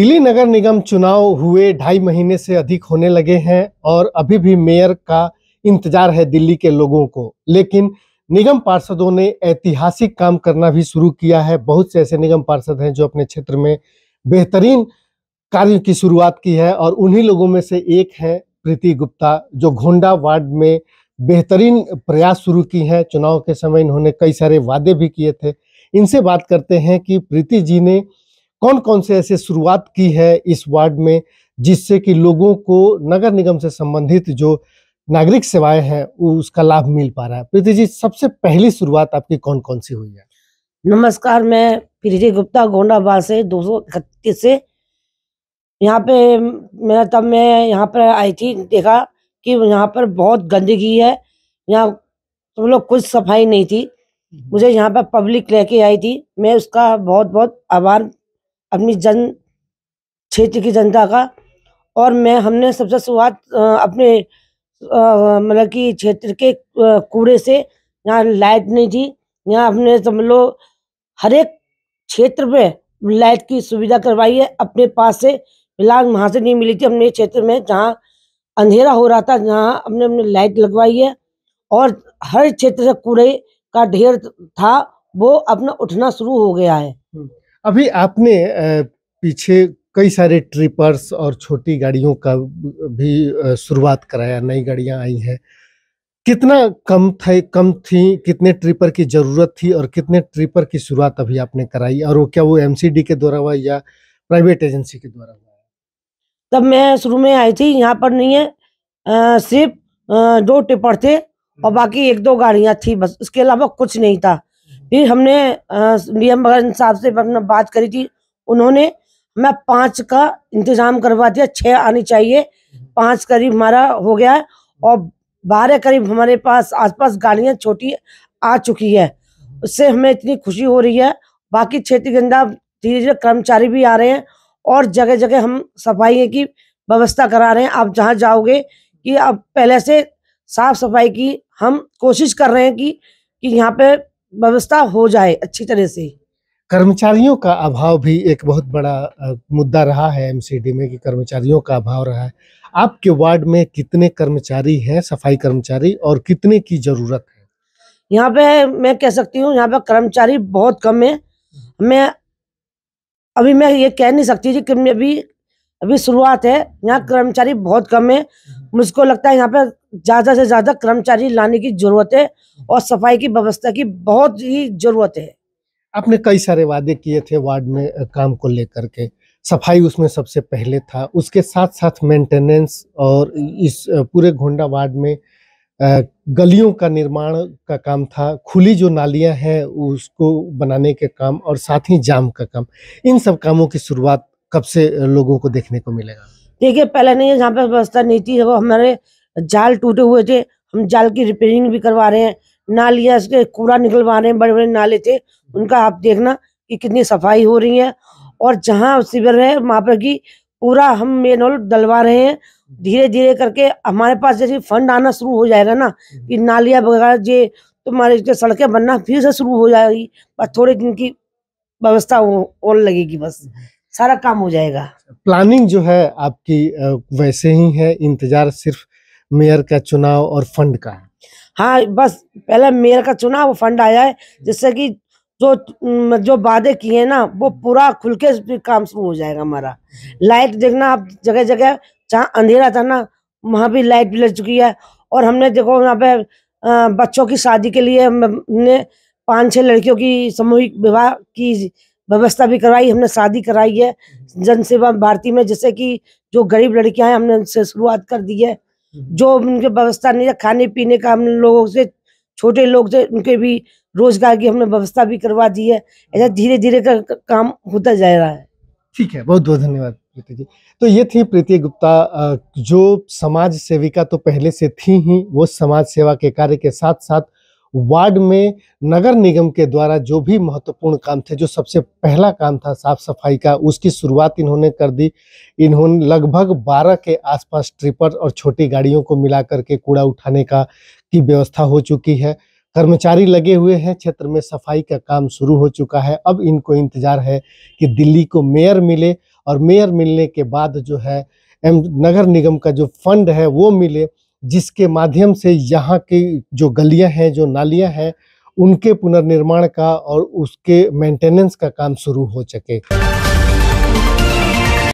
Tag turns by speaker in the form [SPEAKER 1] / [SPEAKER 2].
[SPEAKER 1] दिल्ली नगर निगम चुनाव हुए 2.5 महीने से अधिक होने लगे हैं और अभी भी मेयर का इंतजार है दिल्ली के लोगों को। लेकिन निगम पार्षदों ने ऐतिहासिक काम करना भी शुरू किया है। बहुत से ऐसे निगम पार्षद हैं जो अपने क्षेत्र में बेहतरीन कार्य की शुरुआत की है और उन्हीं लोगों में से एक है प्रीति गुप्ता, जो घोंडा वार्ड में बेहतरीन प्रयास शुरू की हैं। चुनाव के समय इन्होंने कई सारे वादे भी किए थे। इनसे बात करते हैं कि प्रीति जी ने कौन कौन से ऐसे शुरुआत की है इस वार्ड में, जिससे कि लोगों को नगर निगम से संबंधित जो नागरिक सेवाएं हैं उसका लाभ मिल पा रहा है। प्रीति जी, सबसे पहली शुरुआत आपकी कौन कौन सी हुई है?
[SPEAKER 2] नमस्कार, मैं प्रीति गुप्ता गोंडाबाद से 231 से यहाँ पे मैं यहाँ पर आई थी, देखा कि यहाँ पर बहुत गंदगी है। यहाँ सब लोग कुछ सफाई नहीं थी। मुझे यहाँ पर पब्लिक लेके आई थी, मैं उसका बहुत बहुत आभार अपनी क्षेत्र की जनता का। और हमने सबसे शुरुआत अपने मतलब कि क्षेत्र के कूड़े से। यहाँ लाइट नहीं थी, यहाँ हमने समझ लो हर एक क्षेत्र में लाइट की सुविधा करवाई है अपने पास से। फिलहाल वहाँ से नहीं मिली थी अपने क्षेत्र में, जहाँ अंधेरा हो रहा था, जहाँ हमने लाइट लगवाई है। और हर क्षेत्र से कूड़े का ढेर था, वो अपना उठना शुरू हो गया है।
[SPEAKER 1] अभी आपने पीछे कई सारे ट्रिपर्स और छोटी गाड़ियों का भी शुरुआत कराया, नई गाड़ियां आई हैं। कितना कम थी, कितने ट्रिपर की जरूरत थी और कितने ट्रिपर की शुरुआत अभी आपने कराई, और वो क्या वो एमसीडी के द्वारा हुआ या प्राइवेट एजेंसी के द्वारा हुआ?
[SPEAKER 2] तब मैं शुरू में आई थी, यहाँ पर नहीं है, सिर्फ 2 टिपर थे और बाकी 1-2 गाड़ियाँ थी बस, उसके अलावा कुछ नहीं था। फिर हमने डीएम साहब से अपना बात करी थी, उन्होंने हमें 5 का इंतजाम करवा दिया। 6 आनी चाहिए, 5 करीब हमारा हो गया है और 12 करीब हमारे पास आसपास गाड़ियाँ छोटी आ चुकी है। उससे हमें इतनी खुशी हो रही है। बाकी क्षेत्र के अंदर धीरे धीरे कर्मचारी भी आ रहे हैं और जगह जगह हम सफाई की व्यवस्था करा रहे हैं। आप जहाँ जाओगे कि अब पहले से साफ सफाई की हम कोशिश कर रहे हैं कि यहाँ पे व्यवस्था हो जाए अच्छी तरह से।
[SPEAKER 1] कर्मचारियों का अभाव भी एक बहुत बड़ा मुद्दा रहा है एमसीडी में, कि कर्मचारियों का अभाव रहा है। आपके वार्ड में कितने कर्मचारी हैं, सफाई कर्मचारी, और कितने की जरूरत है?
[SPEAKER 2] यहाँ पे मैं कह सकती हूँ, यहाँ पे कर्मचारी बहुत कम है। मैं ये कह नहीं सकती थी कि अभी शुरुआत है, यहाँ कर्मचारी बहुत कम है। मुझको लगता है यहाँ पे ज्यादा से ज्यादा कर्मचारी लाने की जरूरत है और सफाई की व्यवस्था की बहुत ही जरूरत है।
[SPEAKER 1] आपने कई सारे वादे किए थे वार्ड में काम को लेकर के, सफाई उसमें सबसे पहले था, उसके साथ साथ मेंटेनेंस और इस पूरे घोंडा वार्ड में गलियों का निर्माण का काम था, खुली जो नालियां हैं उसको बनाने के काम, और साथ ही जाम का काम। इन सब कामों की शुरुआत कब से लोगों को देखने को मिलेगा?
[SPEAKER 2] देखिए, पहले नहीं, यहाँ पे व्यवस्था नहीं थी। हमारे जाल टूटे हुए थे, हम जाल की रिपेयरिंग भी करवा रहे हैं। नालियाँ से कूड़ा निकलवा रहे हैं, बड़े बड़े नाले थे उनका आप देखना कि कितनी सफाई हो रही है। और जहाँ शिविर है वहाँ पर की पूरा हम मेनहोल डलवा रहे हैं। धीरे धीरे करके हमारे पास जैसे फंड आना शुरू हो जाएगा ना, कि नालियाँ वगैरह जे तुम्हारे सड़कें बनना फिर से शुरू हो जाएगी, बस थोड़े दिन की व्यवस्था और लगेगी, बस सारा काम हो जाएगा।
[SPEAKER 1] प्लानिंग जो है आपकी वैसे ही है, इंतजार सिर्फ मेयर का चुनाव और फंड का है?
[SPEAKER 2] हाँ, बस पहले मेयर का चुनाव, फंड आया है, जिससे कि जो वादे किए हैं ना वो पूरा खुल के काम शुरू हो जाएगा हमारा। लाइट देखना आप, जगह जगह जहाँ अंधेरा था ना वहाँ भी लाइट भी लग चुकी है। और हमने देखो यहाँ पे बच्चों की शादी के लिए हमने 5-6 लड़कियों की सामूहिक विवाह की व्यवस्था भी करवाई, हमने शादी कराई है जन सेवा भारती में, जिससे कि जो गरीब लड़कियां हैं हमने उनसे शुरुआत कर दी है। जो उनके व्यवस्था नहीं है खाने पीने का, हम लोगों से छोटे लोग थे उनके भी रोजगार की हमने व्यवस्था भी करवा दी है। ऐसा धीरे धीरे का काम होता जा रहा है।
[SPEAKER 1] ठीक है, बहुत बहुत धन्यवाद प्रीति जी। तो ये थी प्रीति गुप्ता, जो समाज सेविका तो पहले से थी ही, वो समाज सेवा के कार्य के साथ साथ वार्ड में नगर निगम के द्वारा जो भी महत्वपूर्ण काम थे, जो सबसे पहला काम था साफ सफाई का, उसकी शुरुआत इन्होंने कर दी। इन्होंने लगभग 12 के आसपास ट्रिपर और छोटी गाड़ियों को मिला करके कूड़ा उठाने की व्यवस्था हो चुकी है। कर्मचारी लगे हुए हैं, क्षेत्र में सफाई का काम शुरू हो चुका है। अब इनको इंतजार है कि दिल्ली को मेयर मिले और मेयर मिलने के बाद जो है नगर निगम का जो फंड है वो मिले, जिसके माध्यम से यहाँ की जो गलियां हैं, जो नालियां हैं, उनके पुनर्निर्माण का और उसके मेंटेनेंस का काम शुरू हो सके।